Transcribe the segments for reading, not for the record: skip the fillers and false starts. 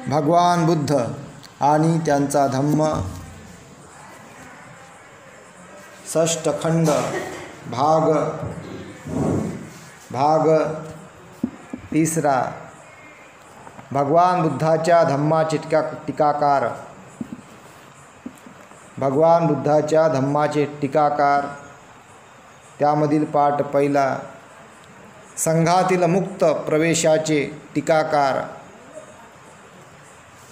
भगवान बुद्ध आणि त्यांचा धम्म षष्ठखंड भाग तिसरा। भगवान बुद्धाच्या धम्माचे टीकाकार। भगवान बुद्धाच्या धम्माचे टीकाकार, त्यामधील पाठ पहिला। संघातील मुक्त प्रवेशाचे टीकाकार।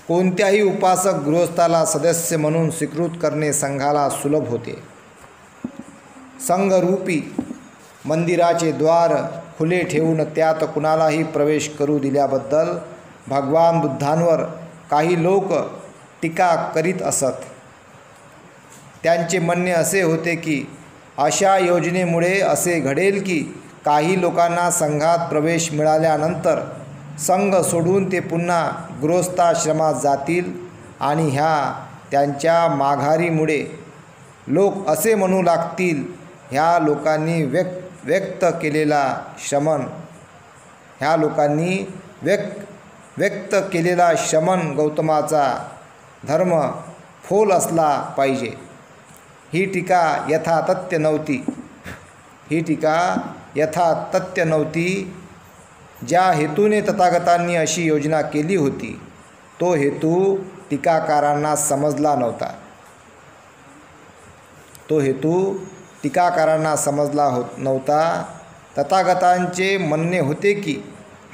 कोणत्याही उपासक गृहस्थाला सदस्य म्हणून स्वीकृत करणे संघाला सुलभ होते। संघरूपी मंदिराचे द्वार खुले ठेवून त्यात कुणालाही प्रवेश करू दिल्याबद्दल भगवान बुद्धांवर काही लोक टीका करीत असत। त्यांचे म्हणणे असे होते की अशा योजनेमुळे असे घडेल की काही लोकांना संघात प्रवेश मिळाल्यानंतर संघ सोडून ते पुन्हा गृहस्थाश्रमात जातील आणि ह्या त्यांच्या माघारीमुळे लोक असे म्हणू लागतील, ह्या लोकांनी व्यक्त केलेला श्रमण गौतमाचा धर्म फोल असला पाहिजे। ही टीका यथातथ्य नव्हती। ज्या हेतूने तथागतांनी अशी योजना केली होती तो हेतू टीकाकारांना समजला नव्हता। तथागतांचे म्हणणे होते की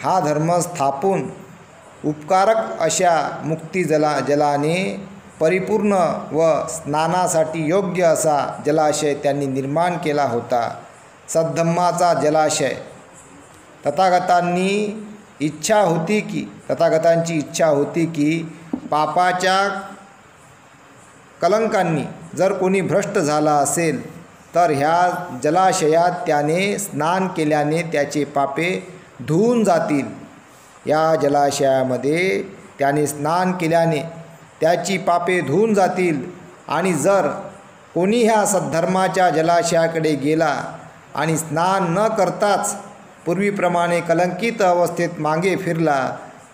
हा धर्म स्थापून उपकारक अशा मुक्तिजलाने परिपूर्ण व स्नानासाठी योग्य असा जलाशय त्यांनी निर्माण केला होता, सद्धम्माचा जलाशय। तथागतांची इच्छा होती की पापाच्या कलंकांनी जर कोणी भ्रष्ट झाला असेल तर ह्या जलाशयात त्याने स्नान केल्याने त्याचे पापे धुवून जातील। या जलाशयामध्ये त्याने स्नान केल्याने त्याची पापे धुवून जातील आणि जर कोणी ह्या सद्धर्माच्या जलाशयाकडे गेला आणि स्नान न करताच पूर्वीप्रमाणे कलंकित अवस्थेत मागे फिरला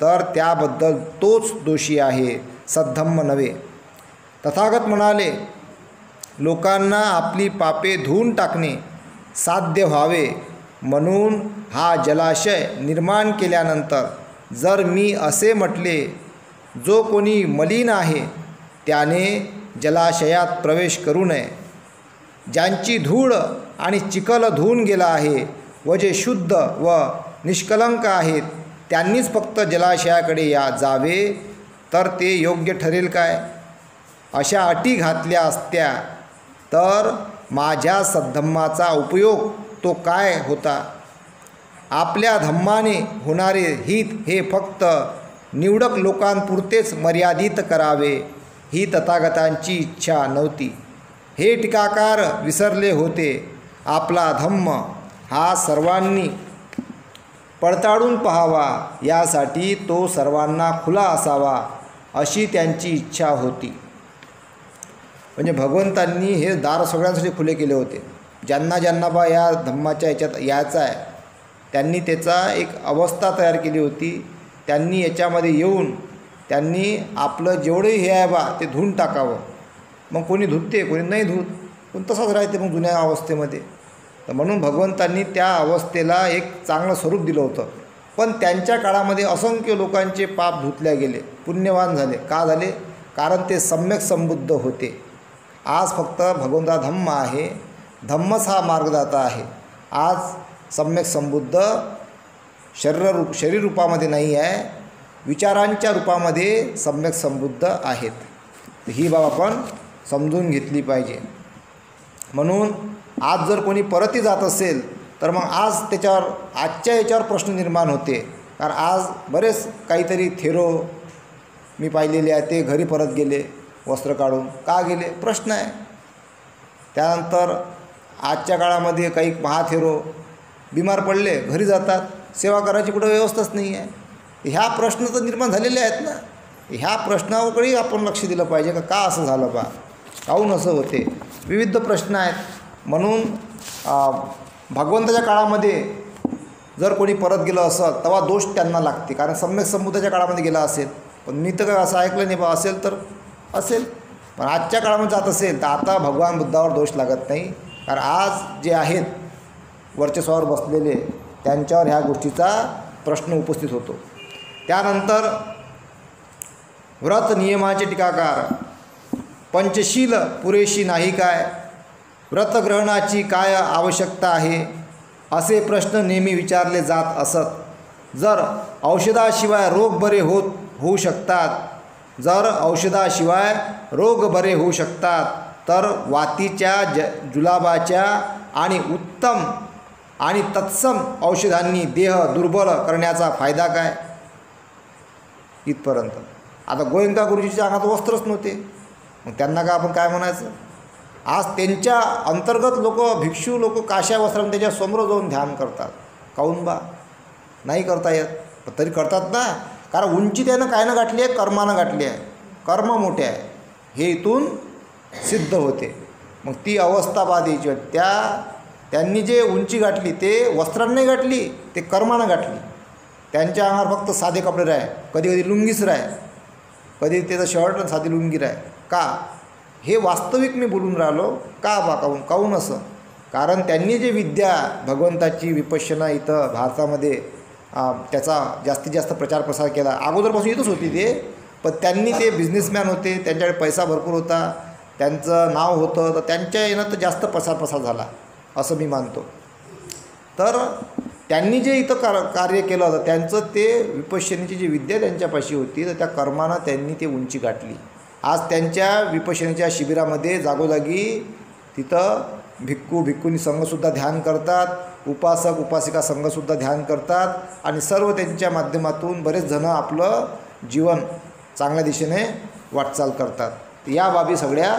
तर त्याबद्दल तोच दोषी आहे, सद्धम्म नव्हे। तथागत म्हणाले, लोकांना आपली पापे धुवून टाकणे साध्य व्हावे म्हणून हा जलाशय निर्माण केल्यानंतर जर मी असे म्हटले, जो कोणी मलिन आहे त्याने जलाशयात प्रवेश करू नये, ज्यांची धूळ आणि चिखल धुवून गेला आहे व जे शुद्ध व निष्कलंक आहेत त्यांनीच फक्त जलाशयाकडे जावे, तर ते योग्य ठरेल काय? अशा अटी घातल्या असत्या तर माझ्या सद्धम्माचा उपयोग तो काय होता? आपल्या धम्माने होणारे हित हे फक्त निवडक लोकांपुरतेच मर्यादित करावे ही तथागतांची इच्छा नव्हती। हे टीकाकार विसरले होते, आपला धम्म हा सर्वांनी पडताळून पाहावा, यासाठी तो सर्वांना खुला असावा अशी त्यांची इच्छा होती। म्हणजे भगवंतांनी हे दार सगळ्यांसाठी खुले केले होते। ज्यांना बा या धम्माच्या ह्याच्यात यायचं आहे त्यांनी त्याचा एक अवस्था तयार केली होती। त्यांनी याच्यामध्ये येऊन त्यांनी आपलं जेवढंही हे आहे बा ते धुवून टाकावं। मग कोणी धुते, कोणी नाही धुत, पण तसंच राहते मग जुन्या अवस्थेमध्ये। तर म्हणून भगवंतांनी त्या अवस्थेला एक चांगलं स्वरूप दिलं होतं। पण त्यांच्या काळामध्ये असंख्य लोकांचे पाप धुतले गेले, पुण्यवान झाले। का झाले? कारण ते सम्यक संबुद्ध होते। आज फक्त भगवंता धम्म आहे, धम्मच हा मार्गदाता आहे। आज सम्यक संबुद्ध शरीर रूपामध्ये नाही आहे, विचारांच्या रूपामध्ये सम्यक संबुद्ध आहेत। ही बाब आपण समजून घेतली पाहिजे। म्हणून आज जर कोणी परती जात असेल तर मग आजच्या याच्यावर प्रश्न निर्माण होते। कारण आज बरेच काहीतरी थेरो मी पाहिलेले आहे, ते घरी परत गेले वस्त्र काढून, का गेले प्रश्न आहे। त्यानंतर आजच्या काळामध्ये काही महाथेरो बिमार पडले घरी जातात, सेवा करायची कुठं व्यवस्थाच नाही आहे। ह्या प्रश्न तर निर्माण झालेले आहेत ना, ह्या प्रश्नाकडे आपण लक्ष दिलं पाहिजे का असं झालं बा, काहून असं होते, विविध प्रश्न आहेत। म्हणून भगवंताच्या काळामध्ये जर कोणी परत गेलं असेल तेव्हा दोष त्यांना लागते, कारण सम्यक संबुद्धाच्या काळामध्ये गेला असेल पण मी तर काय असं ऐकलं नाही बा, असेल तर असेल, पण आजच्या काळामध्ये जात असेल तर आता भगवान बुद्धावर दोष लागत नाही, कारण आज जे आहेत वर्चस्वावर बसलेले त्यांच्यावर ह्या गोष्टीचा प्रश्न उपस्थित होतो. त्यानंतर व्रत नियमाचे टीकाकार, पंचशील पुरेशी नाही काय, व्रतग्रहणाची काय आवश्यकता आहे, असे प्रश्न नेहमी विचारले जात असत. जर औषधाशिवाय रोग बरे होऊ शकतात, जर औषधाशिवाय रोग बरे होऊ शकतात, तर वातीच्या जुलाबाच्या आणि उत्तम आणि तत्सम औषधांनी देह दुर्बल करण्याचा फायदा काय. इथपर्यंत. आता गोयंका गुरुजीच्या अंगात वस्त्रच नव्हते, मग त्यांना का आपण काय म्हणायचं. आज त्यांच्या अंतर्गत लोक, भिक्षू लोक काश्या वस्त्रांनी त्याच्या समोर जाऊन ध्यान करतात. काहून बा नाही करता येत, पण तरी करतात ना, कारण उंची त्यानं काय ना गाठली आहे, कर्मानं गाठली आहे, कर्म मोठे आहे हे इथून सिद्ध होते. मग ती अवस्था बाधीची, त्यांनी जे उंची गाठली ते वस्त्रांनी गाठली, ते कर्मानं गाठली. त्यांच्या अंगावर फक्त साधे कपडे राहे, कधी कधी लुंगीच राहे, कधी त्याचं शर्ट आणि साधी लुंगी राहे. का हे वास्तविक मी बोलून राहिलो का बा, काहून असं, कारण त्यांनी जे विद्या भगवंताची विपश्यना इथं भारतामध्ये त्याचा जास्तीत जास्त प्रचार प्रसार केला. अगोदरपासून येतच होती ते, पण त्यांनी ते बिझनेसमॅन होते, त्यांच्याकडे पैसा भरपूर होता, त्यांचं नाव होतं, तर त्यांच्या येणं तर जास्त प्रसार झाला असं मी मानतो. तर त्यांनी जे इथं कार्य केलं होतं, त्यांचं ते विपश्यनेची जी विद्या त्यांच्यापाशी होती, तर त्या कर्मानं त्यांनी ते उंची गाठली. आज त्यांच्या विपश्यनेच्या शिबिरामध्ये जागोजागी तिथं भिक्खुनी संघसुद्धा ध्यान करतात, उपासक उपासिका संघसुद्धा ध्यान करतात, आणि सर्व त्यांच्या माध्यमातून बरेच जणं आपलं जीवन चांगल्या दिशेने वाटचाल करतात. या बाबी सगळ्या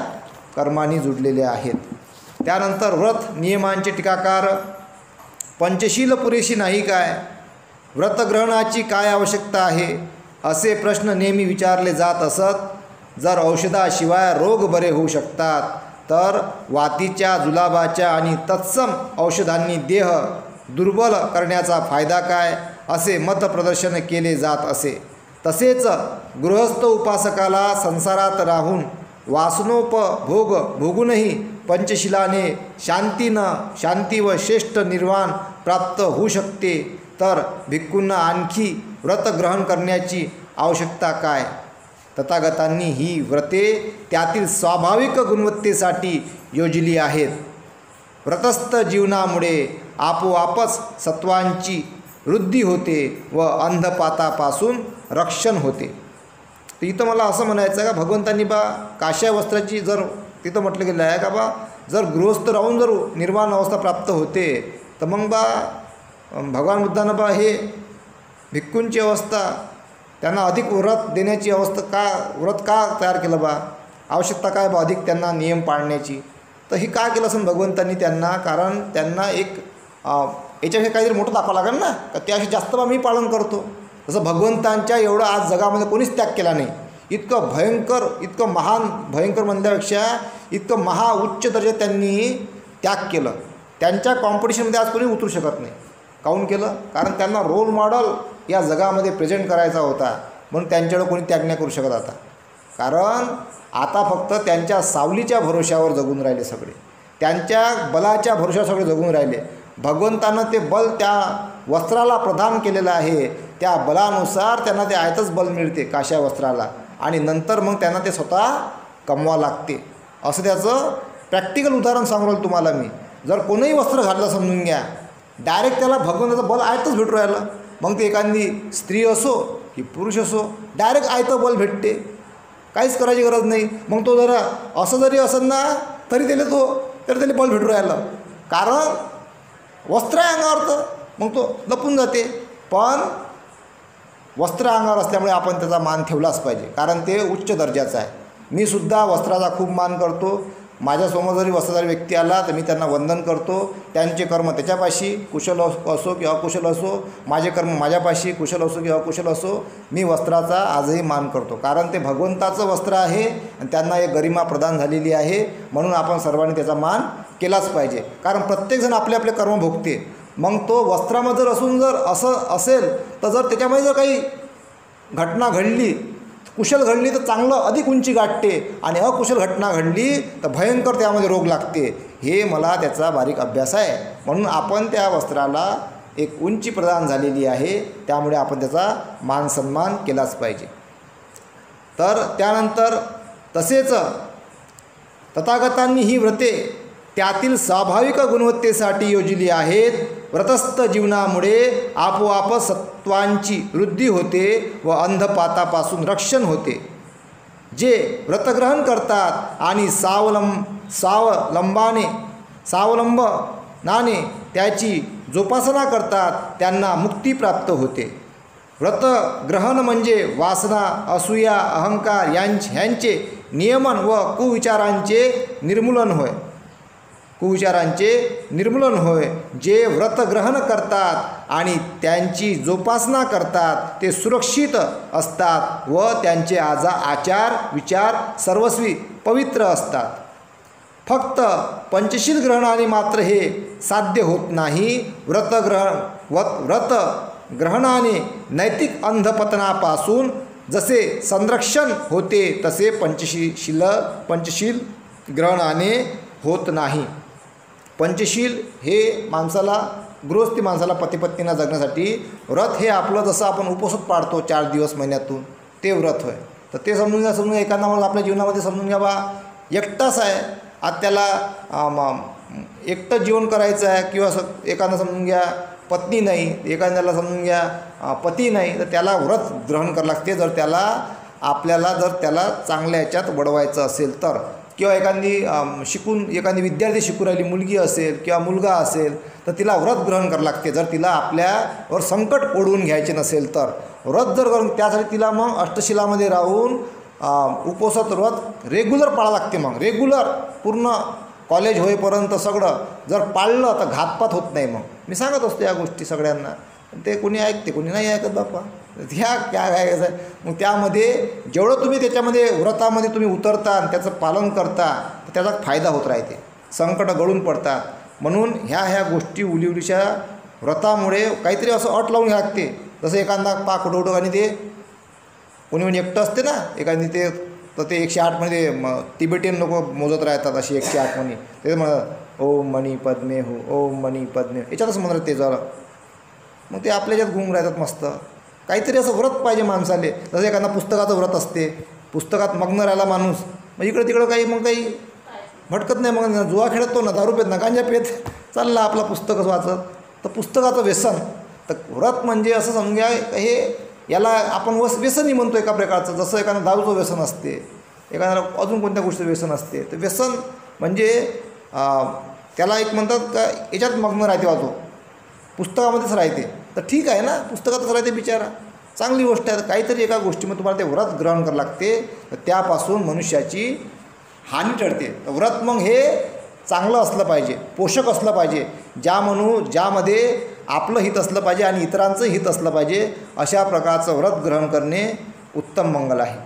कर्मांनी जुडलेल्या आहेत. त्यानंतर व्रत नियमांचे टीकाकार, पंचशील पुरेशी नाही काय, व्रतग्रहणाची काय आवश्यकता आहे, असे प्रश्न नेहमी विचारले जात असत. जर औषधाशिवाय रोग बरे होऊ शकतात, तर वातीच्या जुलाबाच्या आणि तत्सम औषधांनी देह दुर्बल करण्याचा फायदा काय, असे मतप्रदर्शन केले जात असे. तसेच गृहस्थ उपासकाला संसारात राहून वासनोपभोग भोगूनही पंचशिलाने शांती व श्रेष्ठ निर्वाण प्राप्त होऊ शकते, तर भिक्खूंना आणखी व्रत ग्रहण करण्याची आवश्यकता काय. तथागतांनी ही व्रते त्यातील स्वाभाविक गुणवत्तेसाठी योजली आहेत. व्रतस्थ जीवनामुळे आपोआपच सत्वांची वृद्धी होते व अंधपातापासून रक्षण होते. तर इथं मला असं म्हणायचं आहे का, भगवंतांनी बा काश्या वस्त्राची जर तिथं म्हटलं गेलं आहे का बा, जर गृहस्थ राहून जर निर्वाण अवस्था प्राप्त होते, तर मग बा भगवान बुद्धानं बा हे भिक्खूंची अवस्था, त्यांना अधिक व्रत देण्याची व्रत का तयार केलं बा, आवश्यकता काय बा अधिक त्यांना नियम पाळण्याची. तर ही का केलं असेल भगवंतांनी त्यांना, कारण त्यांना एक याच्यापेक्षा काहीतरी मोठं दाखवावं लागेल ना, का त्याशी जास्त बा मी पालन करतो. तसं भगवंतांच्या एवढं आज जगामध्ये कोणीच त्याग केला नाही. इतकं भयंकर, इतकं महान, भयंकर म्हणल्यापेक्षा इतकं उच्च दर्जात त्यांनी त्याग केलं. त्यांच्या कॉम्पिटिशनमध्ये आज कोणी उतरू शकत नाही. काहून केलं, कारण त्यांना रोल मॉडेल या जगामध्ये प्रेझेंट करायचा होता, म्हणून त्यांच्याकडं कोणी त्याग नाही करू शकत आता. कारण आता फक्त त्यांच्या सावलीच्या भरोश्यावर जगून राहिले सगळे, त्यांच्या बलाच्या भरोश्यावर सगळे जगून राहिले. भगवंतानं ते बल त्या वस्त्राला प्रदान केलेलं आहे, त्या बलानुसार त्यांना ते आयतच बल मिळते काश्या वस्त्राला, आणि नंतर मग त्यांना ते स्वतः कमवा लागते. असं त्याचं प्रॅक्टिकल उदाहरण सांगू राहिलं तुम्हाला मी. जर कोणीही वस्त्र घातलं समजून घ्या, डायरेक्ट त्याला भगवंताचं बल आयतच भेटू राहिलं. मग ते एखादी स्त्री असो की पुरुष असो, डायरेक्ट आयतं बल भेटते, काहीच करायची गरज नाही. मग तो जरा असं जरी असेल ना तरी त्याला बल भेटू राहिलं, कारण वस्त्र आहे अंगावर, तर मग तो लपून जाते. पण वस्त्र अंगावर असल्यामुळे आपण त्याचा मान ठेवलाच पाहिजे, कारण ते उच्च दर्जाचं आहे. मी सुद्धा वस्त्राचा खूप मान करतो. माझ्यासमोर जरी वस्त्रधारी व्यक्ती आला तर मी त्यांना वंदन करतो. त्यांचे कर्म त्याच्यापाशी कुशल असो की अकुशल असो, माझे कर्म माझ्यापाशी कुशल असो की अकुशल असो, मी वस्त्राचा आजही मान करतो, कारण ते भगवंताचं वस्त्र आहे आणि त्यांना एक गरिमा प्रदान झालेली आहे. म्हणून आपण सर्वांनी त्याचा मान केलाच पाहिजे, कारण प्रत्येकजण आपले आपले कर्म भोगते. मग तो वस्त्रामध्ये जर असून जर असं असेल, तर जर त्याच्यामध्ये जर काही घटना घडली कुशल घडली तर चांगलं अधिक उंची गाठते आणि अकुशल घटना घडली तर भयंकर त्यामध्ये रोग लागते. हे मला त्याचा बारीक अभ्यास आहे. म्हणून आपण त्या वस्त्राला एक उंची प्रदान झालेली आहे, त्यामुळे आपण त्याचा मान सन्मान केलाच पाहिजे. तर त्यानंतर तसेच तथागतांनी ही व्रते त्यातील स्वाभाविक गुणवत्तेसाठी योजली आहेत. व्रतस्थ जीवनामुळे आपोआप सत्वांची वृद्धी होते व अंधपातापासून रक्षण होते. जे व्रतग्रहण करतात आणि स्वावलंबनाने त्याची जोपासना करतात त्यांना मुक्ती प्राप्त होते. व्रतग्रहण म्हणजे वासना, असूया, अहंकार ह्यांचे नियमन व कुविचारांचे निर्मूलन होय. जे व्रतग्रहण करतात आणि त्यांची जोपासना करतात ते सुरक्षित असतात व त्यांचे आचार विचार सर्वस्वी पवित्र असतात. फक्त पंचशील ग्रहणाने मात्र हे साध्य होत नाही. व्रतग्रहणाने नैतिक अंधपतनापासून जसे संरक्षण होते तसे पंचशील ग्रहणाने होत नाही. पंचशील हे गृहस्थी माणसाला पतिपत्नींना जगण्यासाठी व्रत हे आपलं जसं आपण उपवास पाळतो 4 दिवस महिन्यातून ते व्रत होय. तर ते समजून एखादा माणूस आपल्या जीवनामध्ये समजून घ्या बा एकटाच आहे, आज त्याला एकटं जीवन करायचं आहे, किंवा एखादा समजून घ्या पत्नी नाही, एखाद्याला समजून घ्या पती नाही, तर त्याला व्रत ग्रहण करावं लागते. जर त्याला चांगल्या याच्यात वडवायचं असेल तर, किंवा एखादी विद्यार्थी शिकून राहिली मुलगी असेल किंवा मुलगा असेल तर तिला व्रत ग्रहण करावं लागते. जर तिला आपल्यावर संकट ओढवून घ्यायचे नसेल तर व्रत जर करून त्यासाठी तिला मग अष्टशिलामध्ये राहून उपवासात व्रत रेग्युलर पाळावं लागते. मग रेग्युलर पूर्ण कॉलेज होईपर्यंत सगळं जर पाळलं तर घातपात होत नाही. मग मी सांगत असतो या गोष्टी सगळ्यांना, ते कोणी ऐकते कोणी नाही ऐकत बापा, ह्या काय ऐकायचं आहे. मग त्यामध्ये जेवढं तुम्ही त्याच्यामध्ये व्रतामध्ये तुम्ही उतरता आणि त्याचं पालन करता तर त्याचा फायदा होत राहते, संकट गळून पडतात. म्हणून ह्या गोष्टी उलीउलीच्या व्रतामुळे काहीतरी असं अट लावून घ्यावं लागते. जसं एखादा पाक उडवतो आणि ते कोणी एकटं असते ना एखादी ते 108 मध्ये तिबेटियन लोक मोजत राहतात अशी 108 म्हणी. ते म्हणतात ओम मणी पद्मे हो, ओम मणी पद्मे, याच्यातच म्हणतात ते जरा. मग ते आपल्या याच्यात घुमून राहतात मस्त. काहीतरी असं व्रत पाहिजे माणसाले. जसं एखादा पुस्तकाचं व्रत असते, पुस्तकात मग्न राहिला माणूस, मग इकडं तिकडं काही भटकत नाही. मग जुवा खेळतो ना, दारू पेत ना, गांजा पेत चालला आपला पुस्तकच वाचत, तर पुस्तकाचं व्यसन. तर व्रत म्हणजे असं समजा याला आपण व्यसनही म्हणतो एका प्रकारचं. जसं एखादा दारूचं व्यसन असते, एखाद्याला अजून कोणत्या गोष्टीचं व्यसन असते. तर व्यसन म्हणजे त्याला एक म्हणतात का याच्यात मग्न राहते, वाचो पुस्तकामध्येच राहते. तर ठीक आहे ना, पुस्तकातच राहते बिचारा, चांगली गोष्ट आहे. काहीतरी एका गोष्टीमध्ये तुम्हाला ते व्रत ग्रहण करावं लागते, तर त्यापासून मनुष्याची हानी टळते. तर व्रत मग हे चांगलं असलं पाहिजे, पोषक असलं पाहिजे, ज्यामध्ये आपलं हित असलं पाहिजे आणि इतरांचं हित असलं पाहिजे. अशा प्रकारचं व्रत ग्रहण करणे उत्तम मंगल आहे.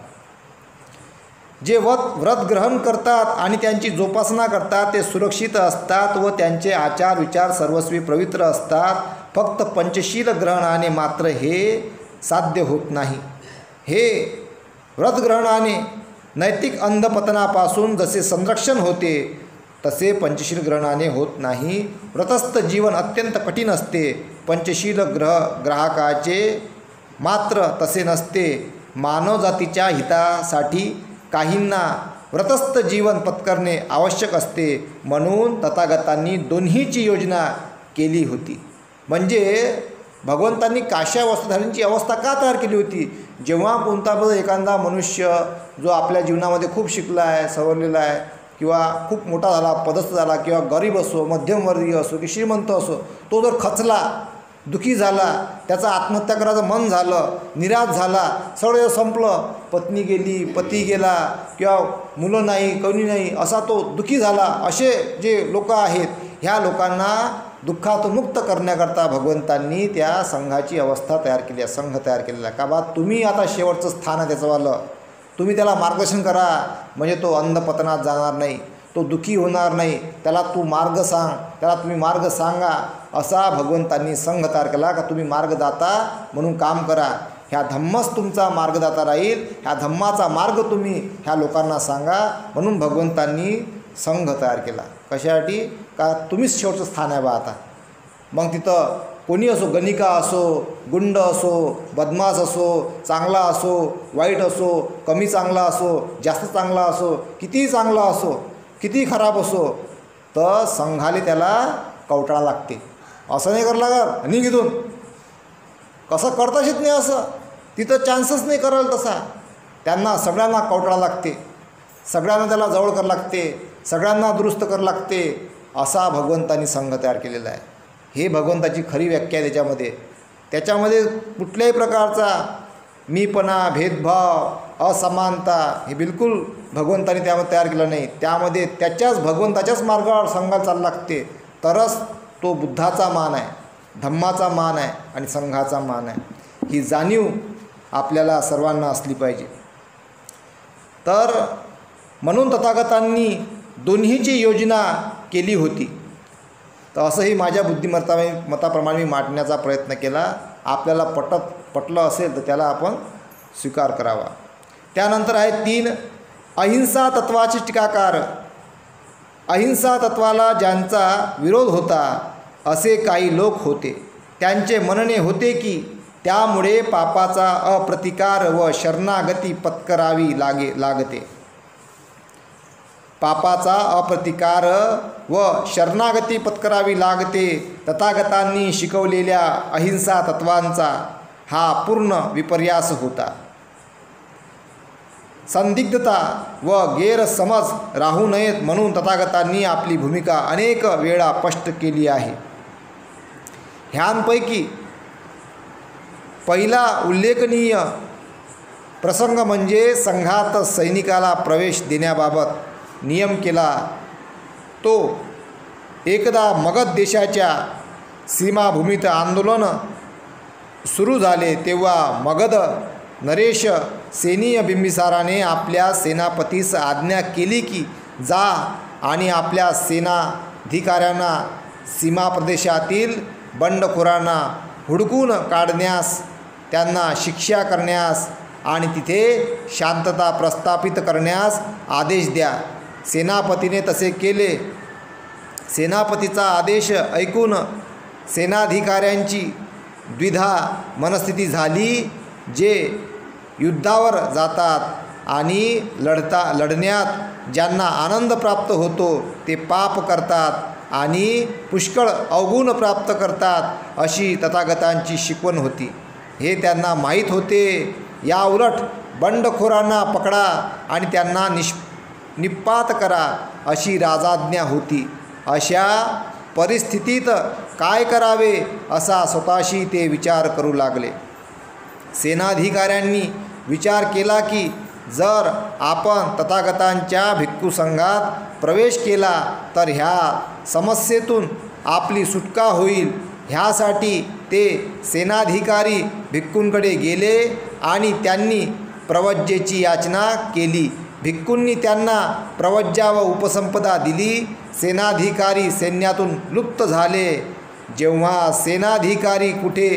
जे व्रत ग्रहण करतात आणि त्यांची जोपासना करतात ते सुरक्षित असतात व त्यांचे आचार विचार सर्वस्वी पवित्र असतात. फक्त पंचशील ग्रहणाने मात्र हे साध्य होत नाही. हे व्रतग्रहणाने नैतिक अंधपतनापासून जसे संरक्षण होते तसे पंचशील ग्रहणाने होत नाही. व्रतस्थ जीवन अत्यंत कठीण असते. पंचशील ग्राहकाचे मात्र तसे नसते. मानवजातीच्या हितासाठी काहींना व्रतस्थ जीवन पत्करणे आवश्यक असते. म्हणून तथागतांनी दोन्हीची योजना केली होती. म्हणजे भगवंतांनी काश्या वस्त्रधारींची अवस्था का तयार केली होती? जेव्हा कोणता एखादा मनुष्य जो आपल्या जीवनामध्ये खूप शिकला आहे, सवरलेला आहे, किंवा खूप मोठा झाला, पदस्थ झाला, किंवा गरीब असो, मध्यमवर्गीय असो की श्रीमंत असो, तो जर खचला, दुःखी झाला, त्याचं आत्महत्या करायचं मन झालं, निराश झाला, सगळं संपलं, पत्नी गेली, पती गेला, किंवा मुलं नाही, कोणी नाही, असा तो दुःखी झाला, असे जे लोक आहेत, ह्या लोकांना दुःखातून मुक्त करण्याकरता भगवंतांनी त्या संघाची अवस्था तयार केली आहे, संघ तयार केलेला आहे. का बा तुम्ही आता शेवटचं स्थान आहे त्याचंवालं, तुम्ही त्याला मार्गदर्शन करा, म्हणजे तो अंधपतनात जाणार नाही, तो दुःखी होणार नाही, त्याला तू मार्ग सांग, त्याला तुम्ही मार्ग सांगा. असा भगवंतांनी संघ तयार केला का तुम्ही मार्गदाता म्हणून काम करा. ह्या धम्मच तुमचा मार्गदाता राहील, ह्या धम्माचा मार्ग तुम्ही ह्या लोकांना सांगा. म्हणून भगवंतांनी संघ तयार केला. कशासाठी? का तुम्हीच शेवटचं स्थान आहे बा आता. मग तिथं कोणी असो, गणिका असो, गुंड असो, बदमाश असो, चांगला असो, वाईट असो, कमी चांगला असो, जास्त चांगला असो, कितीही चांगला असो, कितीही खराब असो, तर संघाले त्याला कवटाळा लागते. असं नाही करायला लागत आणि इथून कसं करताच येत नाही, असं तिथं चान्सच नाही करायला तसा. त्यांना सगळ्यांना कवटाळा लागते, सगळ्यांना त्याला जवळ करावं लागते, सगळ्यांना दुरुस्त करावं लागते. असा भगवंतांनी संघ तयार केलेला आहे. हे भगवंताची खरी व्याख्या आहे त्याच्यामध्ये. त्याच्यामध्ये कुठल्याही प्रकारचा मीपणा, भेदभाव, असमानता हे बिलकुल भगवंतांनी त्यामध्ये तयार केलं नाही. त्यामध्ये त्याच्याच भगवंताच्याच मार्गावर संघाला चालू लागते, तरच तो बुद्धाचा मान आहे, धम्माचा मान आहे आणि संघाचा मान आहे. ही जाणीव आपल्याला सर्वांना असली पाहिजे. तर म्हणून तथागतांनी दोन्हीची योजना केली होती. तर असंही माझ्या मताप्रमाणे मी मांडण्याचा प्रयत्न केला. आपल्याला पटलं असेल तर त्याला आपण स्वीकार करावा. त्यानंतर आहे 3 अहिंसा तत्वाचे टीकाकार. अहिंसा तत्वाला ज्यांचा विरोध होता असे काही लोक होते. त्यांचे म्हणणे होते की त्यामुळे पापाचा अप्रतिकार व शरणागती पत्करावी लागते. पापाचा अप्रतिकार व शरणागती पत्करावी लागते. तथागतांनी शिकवलेल्या अहिंसा तत्वांचा हा पूर्ण विपर्यास होता. संदिग्धता व गैरसमज राहू नयेत म्हणून तथागतांनी आपली भूमिका अनेक वेळा स्पष्ट केली आहे. ह्यांपैकी पहिला उल्लेखनीय प्रसंग म्हणजे संघात सैनिकाला प्रवेश देण्याबाबत नियम केला. तो एकदा मगध देशाच्या सीमाभूमीत आंदोलन सुरू झाले तेव्हा मगध नरेश सेनीय बिंबिसाराने आपल्या सेनापतीस आज्ञा केली की जा आणि आपल्या सेनाधिकाऱ्यांना सीमाप्रदेशातील बंडखोरांना हुडकून काढण्यास, त्यांना शिक्षा करण्यास आणि तिथे शांतता प्रस्थापित करण्यास आदेश द्या. सेनापतीने तसे केले. सेनापतीचा आदेश ऐकून सेनाधिकाऱ्यांची द्विधा मनस्थिती झाली. जे युद्धावर जातात आणि लढण्यात ज्यांना आनंद प्राप्त होतो ते पाप करतात आणि पुष्कळ अवगुण प्राप्त करतात अशी तथागतांची शिकवण होती. हे त्यांना माहीत होते. या उलट बंडखोरांना पकडा आणि त्यांना निपात करा अशी राजाज्ञा होती. अशा परिस्थितीत काय करावे असा स्वतःशी ते विचार करू लागले. सेनाधिकाऱ्यांनी विचार केला की जर आपण तथागतांच्या भिक्खू संघात प्रवेश केला तर ह्या समस्येतून आपली सुटका होईल. ह्यासाठी ते सेनाधिकारी भिक्खूंकडे गेले आणि त्यांनी प्रवज्जेची याचना केली. भिक्खूंनी त्यांना प्रवज्जा व उपसंपदा दिली. सेनाधिकारी सैन्यातून लुप्त झाले. जेव्हा सेनाधिकारी कुठे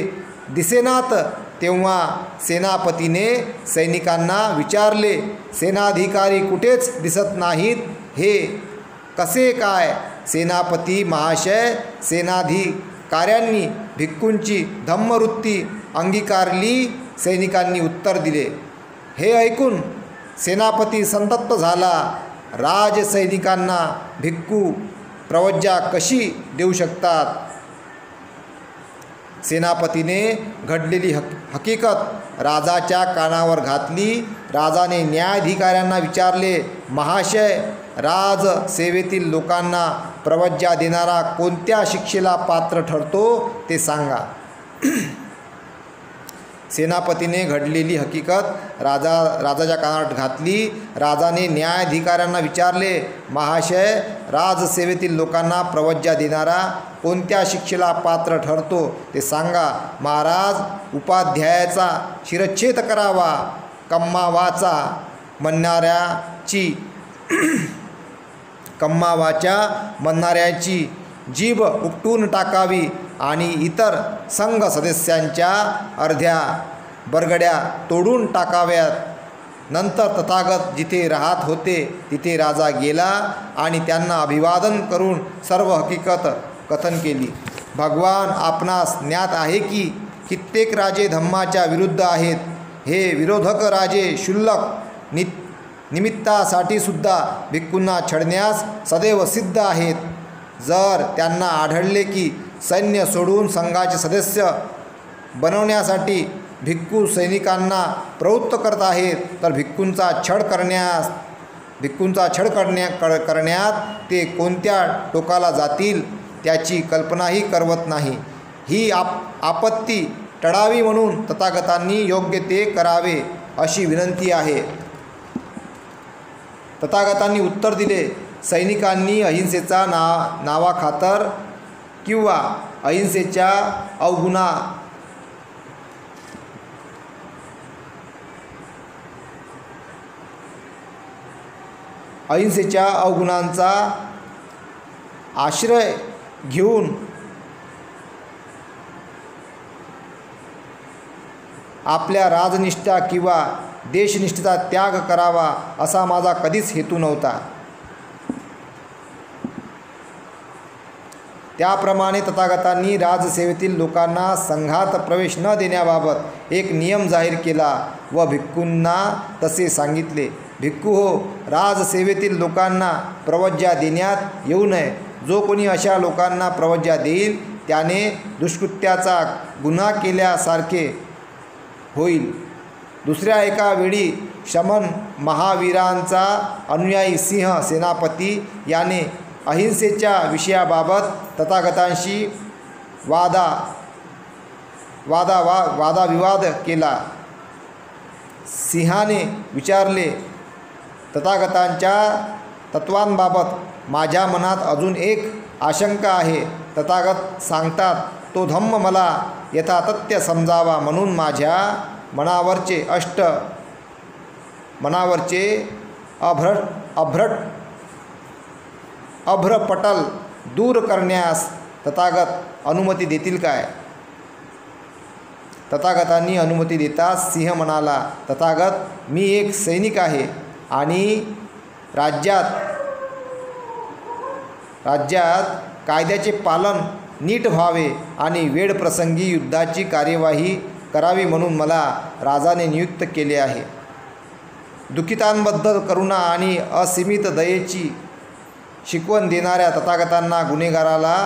दिसेनात तेव्हा सेनापतीने सैनिकांना विचारले, सेनाधिकारी कुठेच दिसत नाहीत, हे कसे काय? सेनापती महाशय, सेनाधिकाऱ्यांनी भिक्खूंची धम्मवृत्ती अंगीकारली. सैनिकांनी उत्तर दिले. हे ऐकून सेनापती संतप्त झाला. राजसैनिकांना भिक्खू प्रवज्जा कशी देऊ शकतात? सेनापतीने घडलेली हकीकत राजाच्या कानावर घातली. राजाने न्यायाधिकाऱ्यांना विचारले, महाशय, राजसेवेतील लोकांना प्रवज्जा देणारा कोणत्या शिक्षेला पात्र ठरतो ते सांगा. सेनापतीने घडलेली हकीकत राजाच्या कानावर घातली. राजाने न्यायाधिकाऱ्यांना विचारले, महाशय, राजसेवेतील लोकांना प्रवज्जा देणारा कोणत्या शिक्षेला पात्र ठरतो ते सांगा. महाराज, उपाध्यायाचा शिरच्छेद करावा, कम्मावाचा म्हणणाऱ्याची जीभ उपटून टाकावी आणि इतर संघ सदस्यांच्या अर्ध्या बरगड्या तोडून टाकाव्यात. नंतर तथागत जिथे राहत होते तिथे राजा गेला आणि त्यांना अभिवादन करून सर्व हकीकत कथन केली. भगवान आपणास ज्ञात आहे की कित्येक राजे धम्माच्या विरुद्ध आहेत. हे विरोधक राजे क्षुल्लक निमित्तासाठी सुद्धा भिक्खूंना छळण्यास सदैव सिद्ध आहेत. जर त्यांना आढळले की सैन्य सोडून संघाचे सदस्य बनवण्यासाठी भिक्खू सैनिकांना प्रवृत्त करत आहेत तर भिक्खूंचा छळ करण्यात ते कोणत्या टोकाला जातील त्याची कल्पनाही करवत नाही. ही आपत्ती टळावी म्हणून तथागतांनी योग्य ते करावे अशी विनंती आहे. तथागतांनी उत्तर दिले, सैनिकांनी अहिंसेचा नावाखातर किंवा अहिंसेच्या अवगुणांचा आश्रय घेऊन आपल्या राजनिष्ठा किंवा देशनिष्ठेचा त्याग करावा असा माझा कधीच हेतू नव्हता. त्याप्रमाणे तथागतांनी राजसेवेतील लोकांना संघात प्रवेश न देण्याबाबत एक नियम जाहीर केला व भिक्खूंना तसे सांगितले. भिक्खू हो, राजसेवेतील लोकांना प्रवज्या देण्यात येऊ नये. जो कोणी अशा लोकांना प्रवज्या देईल त्याने दुष्कृत्याचा गुन्हा केल्यासारखे होईल. दुसऱ्या एका वेळी शमन महावीरांचा अनुयायी सिंह सेनापती याने अहिंसेच्या विषयाबाबत तथागतांशी वादाविवाद केला. सिंहाने विचारले, तथागतांच्या तत्वांबाबत माझ्या मनात अजून एक आशंका आहे. तथागत सांगतात तो धम्म मला यथातथ्य समजावा म्हणून माझ्या मनावरचे अभ्रपटल दूर करण्यास तथागत अनुमती देतील काय? तथागतांनी अनुमती देताच सिंह म्हणाला, तथागत, मी एक सैनिक आहे आणि राज्यात कायद्याचे पालन नीट व्हावे आणि वेळप्रसंगी युद्धाची कार्यवाही करावी म्हणून मला राजाने नियुक्त केले आहे. दुःखितांबद्दल करुणा आणि असीमित दयेची शिकवण देणाऱ्या तथागतांना गुन्हेगाराला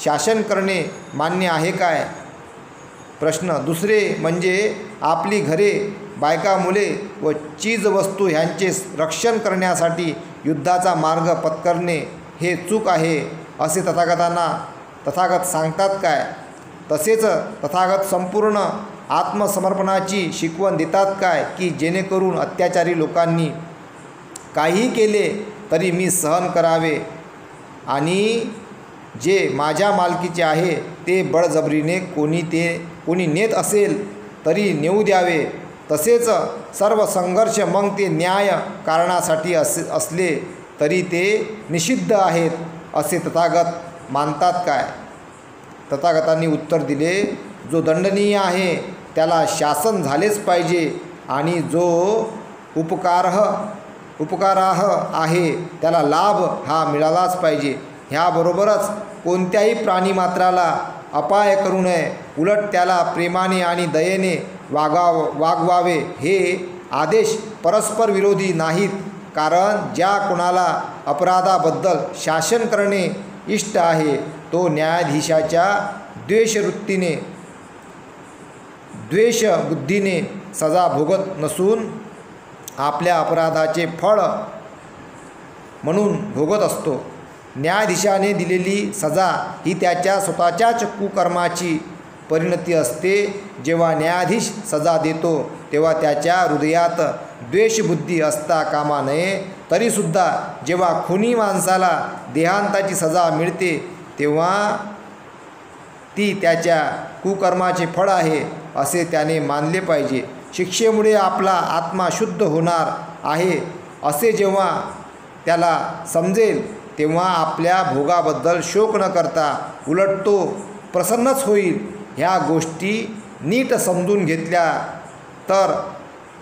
शासन करणे मान्य आहे काय? प्रश्न. दुसरे म्हणजे आपली घरे, बायका, मुले व चीजवस्तू ह्यांचे रक्षण करण्यासाठी युद्धाचा मार्ग पत्करणे हे चूक आहे असे तथागत सांगतात काय? तसेच तथागत संपूर्ण आत्मसमर्पणाची शिकवण देतात काय की जेणेकरून अत्याचारी लोकांनी काहीही केले तरी मी सहन करावे आणि जे माझ्या मालकीचे आहे ते बळजबरीने कोणी नेत असेल तरी नेऊ द्यावे. तसेच सर्व संघर्ष मग ते न्याय कारणासाठी असले तरी ते निषिद्ध आहेत असे तथागत मानतात काय? तथागतांनी उत्तर दिले, जो दंडनीय आहे त्याला शासन झालेच पाहिजे आणि जो उपकारार्ह आहे त्याला लाभ हा मिळालाच पाहिजे. ह्याबरोबरच कोणत्याही प्राणीमात्राला अपाय करू नये, उलट त्याला प्रेमाने आणि दयेने वागवावे. हे आदेश परस्पर विरोधी नाहीत, कारण ज्या कोणाला अपराधाबद्दल शासन करणे इष्ट आहे तो न्यायाधीशाच्या द्वेषबुद्धीने सजा भोगत नसून आपल्या अपराधाचे फळ म्हणून भोगत असतो. न्यायाधीशाने दिलेली सजा ही त्याच्या स्वतःच्याच कुकर्माची परिणती असते. जेव्हा न्यायाधीश सजा देतो तेव्हा त्याच्या हृदयात द्वेषबुद्धी असता कामा नये. तरीसुद्धा जेव्हा खुनी माणसाला देहांताची सजा मिळते तेव्हा ती त्याच्या कुकर्माचे फळ आहे असे त्याने मानले पाहिजे. शिक्षेमुळे आपला आत्मा शुद्ध होणार आहे असे जेव्हा त्याला समजेल तेव्हा आपल्या भोगाबद्दल शोक न करता उलट तो प्रसन्नच होईल. ह्या गोष्टी नीट समजून तर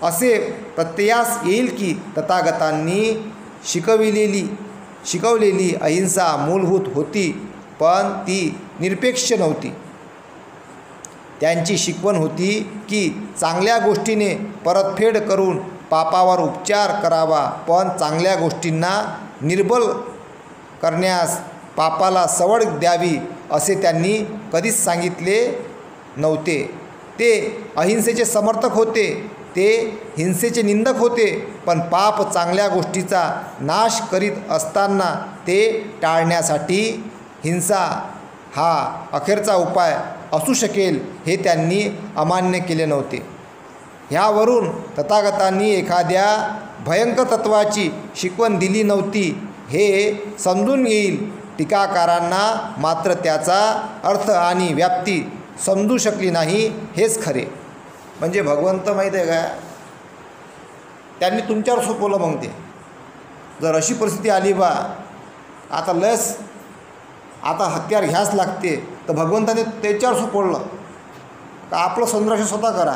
असे प्रत्ययास येईल की तथागतांनी शिकवलेली अहिंसा मूलभूत होती, पण ती निरपेक्ष नव्हती. त्यांची शिकवण होती की चांगल्या गोष्टीने परतफेड करून पापावर उपचार करावा, पण चांगल्या गोष्टींना निर्बल करण्यास पापाला सवड द्यावी असे त्यांनी कधीच सांगितले नव्हते. ते अहिंसेचे समर्थक होते, ते हिंसेचे निंदक होते, पण पाप चांगल्या गोष्टीचा नाश करीत असताना ते टाळण्यासाठी हिंसा हा अखेरचा उपाय असू शकेल हे त्यांनी अमान्य केले नव्हते. ह्यावरून तथागतांनी एखाद्या भयंकर तत्त्वाची शिकवण दिली नव्हती हे समजून येईल. टीकाकारांना मात्र त्याचा अर्थ आणि व्याप्ती समजू शकली नाही हेच खरे. म्हणजे भगवंत माहीत आहे का, त्यांनी तुमच्यावर सोपवलं. मग ते जर अशी परिस्थिती आली बा आता लस आता हत्यार घ्यास लागते, तर भगवंताने त्याच्यावर सोपवलं का आपलं संरक्षण स्वतः करा.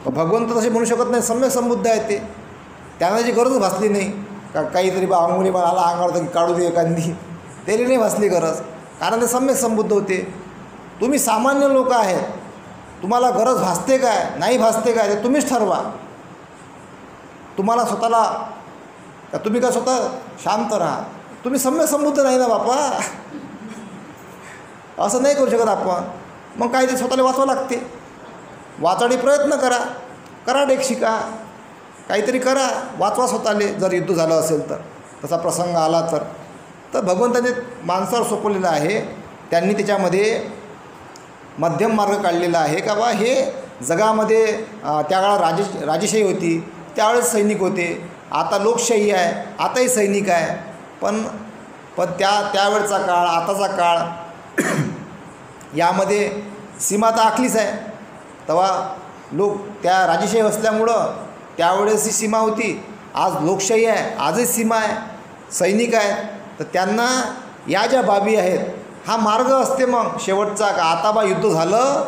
भगवंत तसे म्हणू शकत नाही, सम्यक संबुद्ध आहे ते, त्यांना त्याची गरज भासली नाही का काहीतरी बा अंगुली आला अंगावर तर काढू दे एखादी, त्याला नाही भासली गरज, कारण ते सम्यक संबुद्ध होते. तुम्ही सामान्य लोक आहेत, तुम्हाला गरज भासते काय नाही भासते काय ते तुम्हीच ठरवा. तुम्हाला स्वतःला का तुम्ही का स्वतः शांत राहा, तुम्ही सम्यक संबुद्ध नाही ना बापा, असं नाही करू शकत आपण. मग काय ते स्वतःला वाचवावं लागते, वाचवण्याचा प्रयत्न करा डेक शिका, काहीतरी करा, वाचवा स्वतःले. जर युद्ध झालं असेल तर, तसा प्रसंग आला तर भगवंताने माणसावर सोपवलेलं आहे. त्यांनी त्याच्यामध्ये मध्यम मार्ग काढलेला आहे का बा हे जगामध्ये त्या काळात राजेशाही होती, त्यावेळेस सैनिक होते, आता लोकशाही आहे, आताही सैनिक आहे. पण त्यावेळचा काळ आताचा काळ यामध्ये सीमा तर आखलीच आहे. तेव्हा लोक त्या राजेशाही असल्यामुळं त्यावेळेस ही सीमा होती, आज लोकशाही आहे, आजही सीमा आहे, सैनिक आहेत. तर त्यांना या ज्या बाबी आहेत हा मार्ग असते मग शेवटचा का आता बा युद्ध झालं,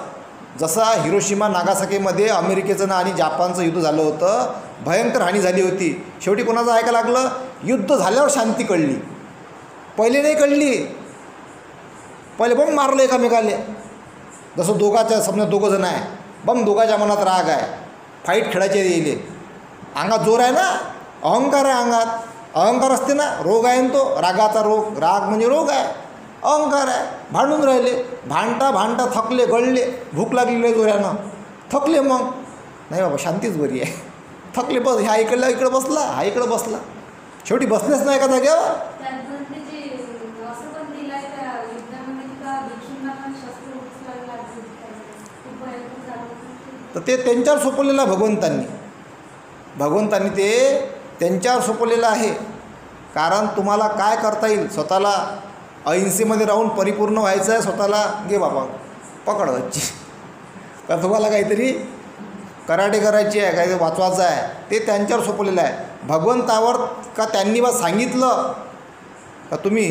जसा हिरोशिमा नागासाकीमध्ये अमेरिकेचं आणि जापानचं युद्ध झालं होतं, भयंकर हानी झाली होती. शेवटी कोणाचं ऐकायला लागलं, युद्ध झाल्यावर शांती कळली, पहिले नाही कळली. पहिले बम मारलं एकामेकाले, जसं दोघाच्या समजा दोघं जण आहे, बम दोघाच्या मनात राग आहे, फाईट खेळायचे येईल, अंगात जोर आहे ना, अहंकार आहे अंगात, अहंकार असते ना, रोग आहे ना तो, रागाचा रोग, राग म्हणजे रोग आहे, अहंकार आहे. भांडून राहिले, भांडता थकले, गळले, भूक लागलेली जोऱ्यानं थकले, मग नाही बाबा शांतीच बरी आहे, थकले बस, ह्या इकडं बसला, हा इकडं बसला, शेवटी बसलेच नाही एका जागेवर. तर ते त्यांच्यावर सोपवलेलं आहे भगवंतांनी ते त्यांच्यावर सोपवलेलं आहे. कारण तुम्हाला काय करता येईल, स्वतःला अहिंसेमध्ये राहून परिपूर्ण व्हायचं आहे, स्वतःला घे बाबा पकड वच्ची, तर तुम्हाला काहीतरी कराटे करायची आहे, काहीतरी वाचवायचं आहे, ते त्यांच्यावर सोपवलेलं आहे. भगवंतावर का त्यांनी बा सांगितलं का तुम्ही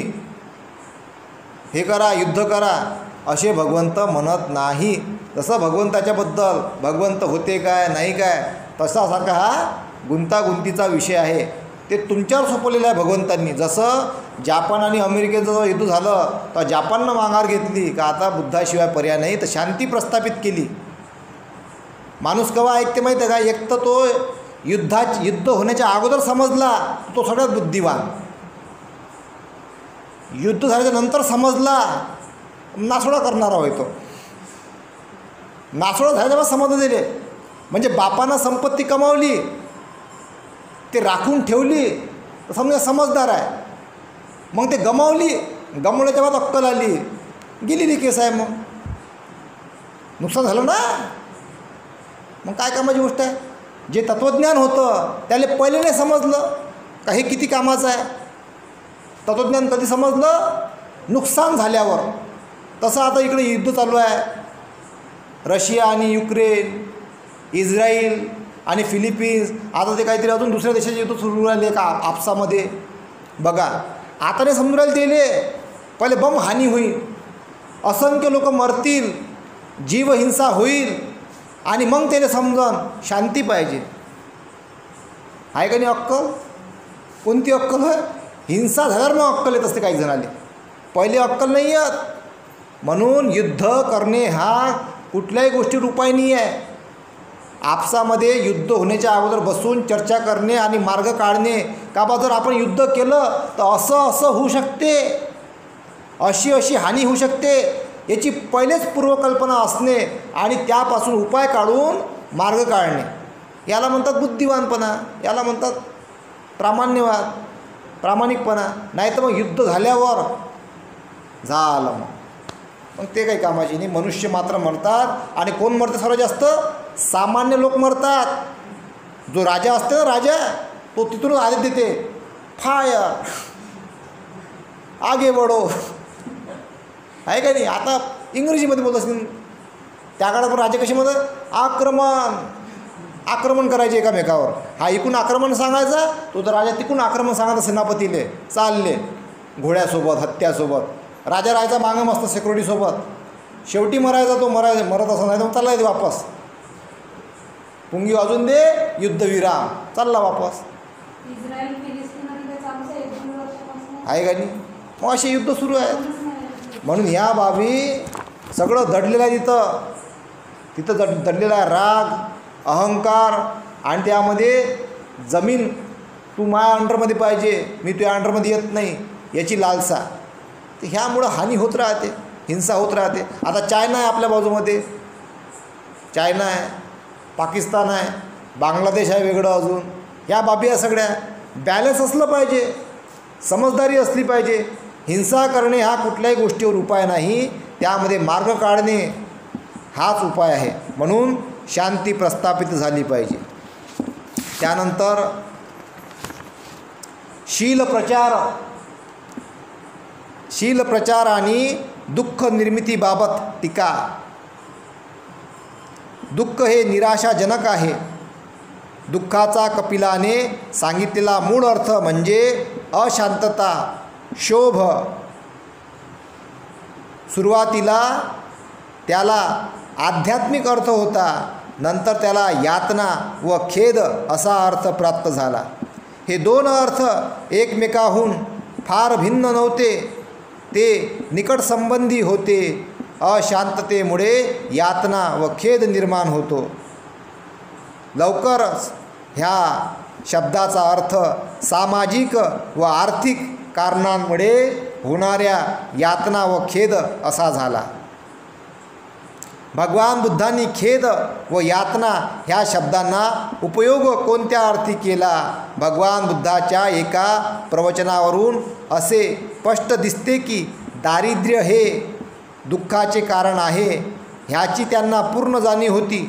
हे करा, युद्ध करा, असे भगवंत म्हणत नाही. जसं भगवंताच्याबद्दल भगवंत होते काय नाही काय तसासारखा हा गुंतागुंतीचा विषय आहे, ते तुमच्यावर सोपवलेलं आहे भगवंतांनी. जसं जापान आणि अमेरिकेचं जर युद्ध झालं तर जापाननं माघार घेतली का आता बुद्धाशिवाय पर्याय नाही, तर शांती प्रस्थापित केली. माणूस केव्हा ऐकते माहिती आहे का, एक तर तो युद्ध होण्याच्या अगोदर समजला तो सगळ्यात बुद्धिवान, युद्ध झाल्याच्या नंतर समजला नासोडा करणारा होय तो, नासोडा झाल्याच्या समजलं दिले. म्हणजे बापानं संपत्ती कमावली, ते राखून ठेवली तर समजा समजदार आहे. मग ते गमावल्याच्या बाद अक्कल आली, गेलेली केस आहे, मग नुकसान झालं ना, मग काय कामाची गोष्ट आहे. जे तत्त्वज्ञान होतं त्याला पहिले नाही समजलं का हे किती कामाचं आहे. तत्त्वज्ञान कधी समजलं, नुकसान झाल्यावर. तसं आता इकडे युद्ध चालू आहे, रशिया आणि युक्रेन, इस्राईल आणि फिलिपिन्स, आता ते काहीतरी अजून दुसऱ्या देशाचे युद्ध सुरू राहिले का आपसामध्ये. बघा आता नाही समजून राहिले तेले, पहिले बम हानी होईल, असंख्य लोक मरतील, जीवहिंसा होईल, आणि मग त्याला समजून शांती पाहिजे. आहे का नाही अक्कल? कोणती अक्कल होय? हिंसा झाल्यावर मग अक्कल येत असते काही जणाले, पहिले अक्कल नाही येत. म्हणून युद्ध करणे हा कुठल्याही गोष्टीवर उपाय नाही आहे. आपसामध्ये युद्ध होण्याच्या अगोदर बसून चर्चा करणे आणि मार्ग काढणे, का बा जर आपण युद्ध केलं तर असं असं होऊ शकते, अशी अशी हानी होऊ शकते, याची पहिलेच पूर्वकल्पना असणे आणि त्यापासून उपाय काढून मार्ग काढणे, याला म्हणतात बुद्धिवानपणा, याला म्हणतात प्रामाणिकपणा. नाही तर मग युद्ध झाल्यावर झालं मग ते काही कामाची नाही. मनुष्य मात्र मरतात. आणि कोण मरते सर्वात जास्त? सामान्य लोक मरतात. जो राजा असते ना, राजा, तो तिथूनच आदेश देते, फायर, आगे बढो. आहे का नाही? आता इंग्रजीमध्ये बोलत असतील, त्या काळात पण राजा कसे म्हणतात? आक्रमण करायचे एकामेकावर. हा इकून आक्रमण सांगायचा, तो तर राजा तिकून आक्रमण सांगायचा सेनापतीले, चालले घोड्यासोबत, हत्यासोबत. राजा राहायचा मागं मस्त सिक्युरिटीसोबत. शेवटी मरायचा तो मरत असं नाही तर चालला येते वापस, पुंगी वाजून दे, युद्धविराम, चालला वापस. आहे का नाही? मग असे युद्ध सुरू आहेत. म्हणून ह्या बाबी सगळं दडलेलं आहे तिथं दडलेला आहे राग, अहंकार, आणि त्यामध्ये जमीन तू माझ्या अंडरमध्ये पाहिजे, मी तुझ्या अंडरमध्ये येत नाही, याची लालसा. तर ह्यामुळं हानी होत राहते, हिंसा होत राहते. आता चायना आहे आपल्या बाजूमध्ये, चायना आहे, पाकिस्तान आहे, बांगलादेश आहे वेगळं अजून. ह्या बाबी या सगळ्या बॅलन्स असलं पाहिजे, समजदारी असली पाहिजे. हिंसा करणे हा कुठल्याही गोष्टीवर उपाय नाही, त्यामध्ये मार्ग काढणे हाच उपाय आहे. म्हणून शांती प्रस्थापित झाली पाहिजे. त्यानंतर शील प्रचार आणि दुःख निर्मितीबाबत टीका. दुःख हे निराशाजनक आहे. दुःखाचा कपिलाने सांगितलेला मूळ अर्थ म्हणजे अशांतता, क्षोभ. सुरुवातीला त्याला आध्यात्मिक अर्थ होता, नंतर त्याला यातना व खेद असा अर्थ प्राप्त झाला. हे दोन अर्थ एकमेकाहून फार भिन्न नव्हते, ते निकट संबंधी होते. अशांततेमुळे यातना व खेद निर्माण होतो. लवकरच ह्या शब्दाचा अर्थ सामाजिक व आर्थिक कारणांमुळे होणाऱ्या यातना व खेद असा झाला. भगवान बुद्धांनी खेद व यातना ह्या शब्दांना उपयोग कोणत्या अर्थी केला? भगवान बुद्धाच्या एका प्रवचनावरून असे स्पष्ट दिसते की दारिद्र्य हे दुःखाचे कारण आहे, ह्याची त्यांना पूर्ण जाणीव होती.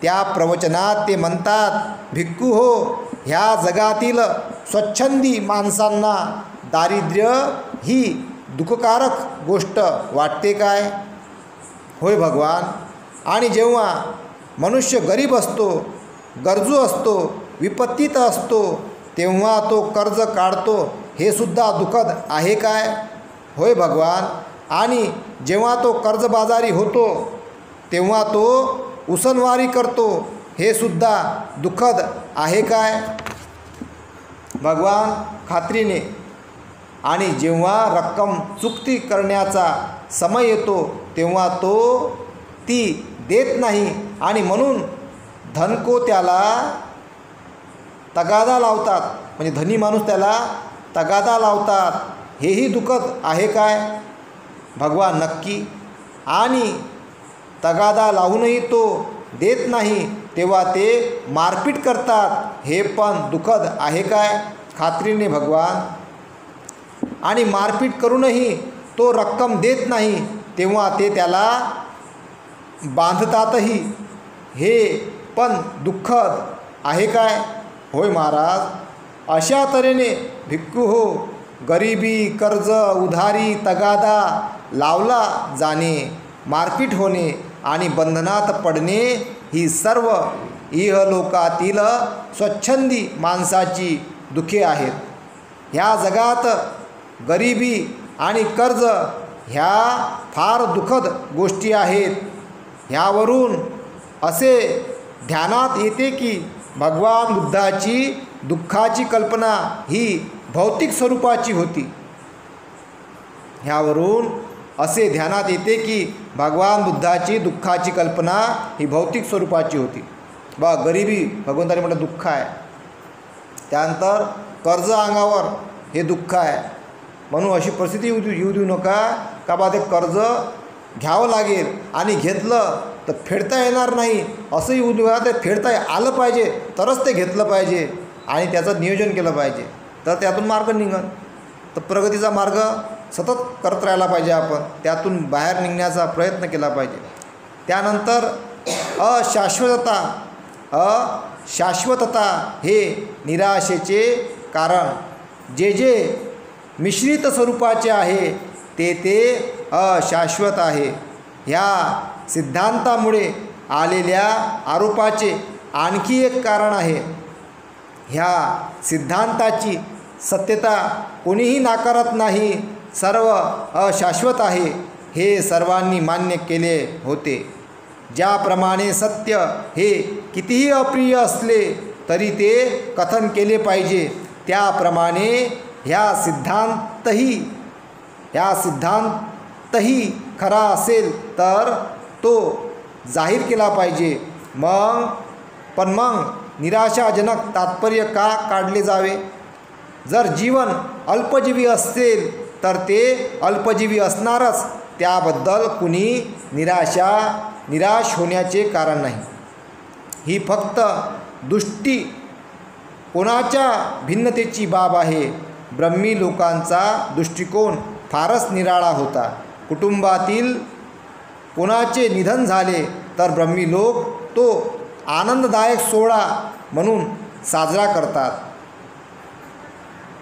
त्या प्रवचनात ते म्हणतात, भिक्खू हो, ह्या जगातील स्वच्छंदी माणसांना दारिद्र्य ही दुःखकारक गोष्ट वाटते काय? होय भगवान. आणि जेव्हा मनुष्य गरीब असतो, गरजू असतो, विपत्तीत असतो, तेव्हा तो कर्ज काढतो, हे सुद्धा दुःखद आहे काय? होय भगवान. आणि जेव्हा तो कर्जबाजारी होतो, तेव्हा तो उसनवारी करतो, हे सुद्धा दुःखद आहे काय? भगवान खात्रीने. आणि जेव्हा रक्कम चुकती करण्याचा समय येतो, तेव्हा तो ती देत नाही, आणि म्हणून धनको त्याला तगादा लावतात, म्हणजे धनी माणूस त्याला तगादा लावतात, हेही दुःखद आहे काय? भगवान नक्की. आणि तगादा लावूनही तो देत नाही, तेव्हा ते मारपीट करतात, हे पण दुःखद आहे काय? खात्रीने भगवान. आणि मारपीट करूनही तो रक्कम देत नाही, तेव्हा ते त्याला बांधतातही, हे पण दुःखद आहे काय? होय महाराज. अशा तऱ्हेने भिक्खू हो, गरिबी, कर्ज, उधारी, तगादा लावला जाणे, मारपीट होणे आणि बंधनात पडणे ही सर्व इहलोकातील स्वच्छंदी माणसाची दुःखे आहेत. ह्या जगात गरिबी आणि कर्ज ह्या फार दुःखद गोष्टी आहेत. ह्यावरून असे ध्यानात येते की भगवान बुद्धाची दुःखाची कल्पना ही भौतिक स्वरूपाची होती. ह्यावरून असे ध्यानात येते की भगवान बुद्धाची दुःखाची कल्पना ही भौतिक स्वरूपाची होती. बा गरिबी भगवंताने म्हटलं दुःख आहे. त्यानंतर कर्ज अंगावर हे दुःख आहे. म्हणून अशी परिस्थिती येऊ देऊ नका का बा ते कर्ज घ्यावं लागेल आणि घेतलं तर फेडता येणार नाही असं येऊ देऊ. ते फेडता आलं पाहिजे तरच ते घेतलं पाहिजे आणि त्याचं नियोजन केलं पाहिजे तर त्यातून मार्ग निघन. तर प्रगतीचा मार्ग सतत करत राहायला पाहिजे. आपण त्यातून बाहेर निघण्याचा प्रयत्न केला पाहिजे. त्यानंतर अशाश्वतता हे निराशेचे कारण. जे जे मिश्रित स्वरूपाचे आहे ते अशाश्वत आहे. ह्या सिद्धांतामुळे आलेल्या आरोपाचे आणखी एक कारण आहे. ह्या सिद्धांताची सत्यता कोणीही नाकारत नाही. सर्व अशाश्वत आहे हे सर्वांनी मान्य केले होते. ज्याप्रमाणे सत्य हे कितीही अप्रिय असले तरी ते कथन केले पाहिजे त्याप्रमाणे ह्या सिद्धांतही खरा असेल तर तो जाहीर केला पाहिजे. पण मग निराशाजनक तात्पर्य का काढले जावे? जर जीवन अल्पजीवी असेल तर ते अल्पजीवी असणारच. त्याबद्दल कुणी निराश होण्याचे कारण नाही. ही फक्त दृष्टिकोनाच्या भिन्नतेची बाब आहे. ब्रह्मी लोकांचा दृष्टिकोन फारच निराळा होता. कुटुंबातील कोणाचे निधन झाले तर ब्रह्मी लोक तो आनंददायक सोहळा म्हणून साजरा करतात.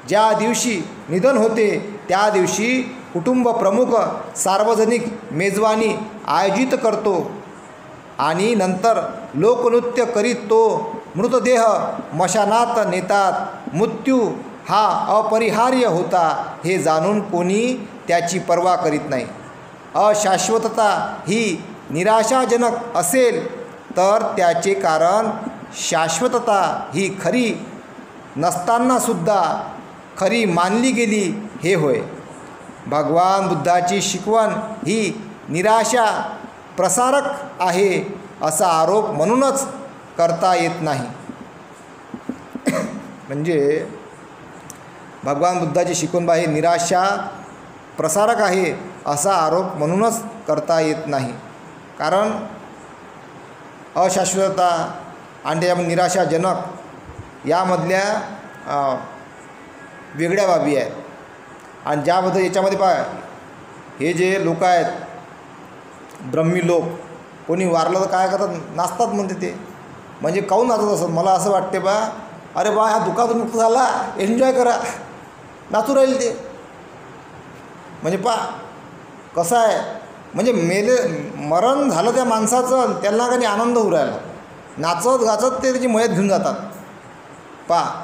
ज्या दिवशी निधन होते त्या दिवशी कुटुंब प्रमुख सार्वजनिक मेजवानी आयोजित करतो आणि नंतर लोकनृत्य करीत तो मृतदेह मशानात नेतात. मृत्यू हा अपरिहार्य होता हे जाणून कोणी त्याची पर्वा करीत नाही. अशाश्वतता ही निराशाजनक असेल तर त्याचे कारण शाश्वतता ही खरी नसतानासुद्धा खरी मानली गेली हे होय. भगवान बुद्धाची शिकवण ही निराशा प्रसारक आहे असा आरोप म्हणूनच करता येत नाही. म्हणजे भगवान बुद्धाची शिकवण ही निराशा प्रसारक आहे असा आरोप म्हणूनच करता येत नाही. कारण अशाश्वतता आणि त्यामध्ये निराशाजनक यामधल्या वेगळ्या बाबी आहेत. आणि ज्याबद्दल याच्यामध्ये हे जे लोक आहेत ब्रह्मी लोक, कोणी वारलं तर काय करतात, नाचतात म्हणते ते. म्हणजे काहून नाचत असत? मला असं वाटते अरे ह्या दुःखातून मुक्त झाला, एन्जॉय करा, नाचू राहील ते. म्हणजे कसं आहे, म्हणजे मरण झालं त्या माणसाचं, त्यांना काही आनंद होऊ राहिला, नाचत गाचत ते त्याची मयत घेऊन जातात.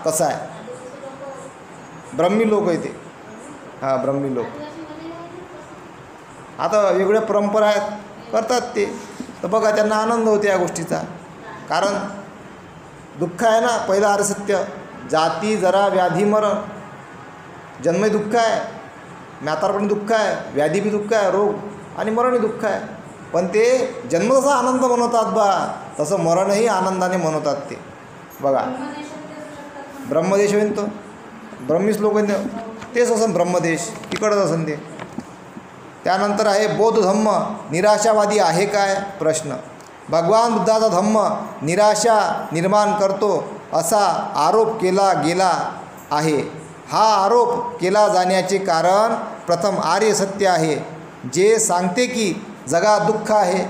कसं आहे, ब्रह्मी लोक आहे ते. हां, ब्रह्मी लोक. आता वेगळ्या परंपरा आहेत, करतात ते. तर बघा त्यांना आनंद होते या गोष्टीचा. कारण दुःख आहे ना, पहिलं आर्य सत्य. जाती जरा व्याधी मरण. जन्मही दुःख आहे, म्हातारपणी दुःख आहे, व्याधी बी दुःख आहे, रोग आणि मरणही दुःख आहे. पण ते जन्म जसा आनंद मनवतात तसं मरणही आनंदाने मनवतात ते. बघा ब्रह्मदेश होईन तो, ब्रह्मीच लोक होईन तेच असं ब्रह्मदेश, तिकडंच असं ते. त्यानंतर आहे बौद्ध धम्म निराशावादी आहे काय प्रश्न. भगवान बुद्धाचा धम्म निराशा निर्माण करतो असा आरोप केला गेला आहे. हा आरोप केला जाण्याचे कारण प्रथम आर्य सत्य आहे, जे सांगते की जगात दुःख आहे.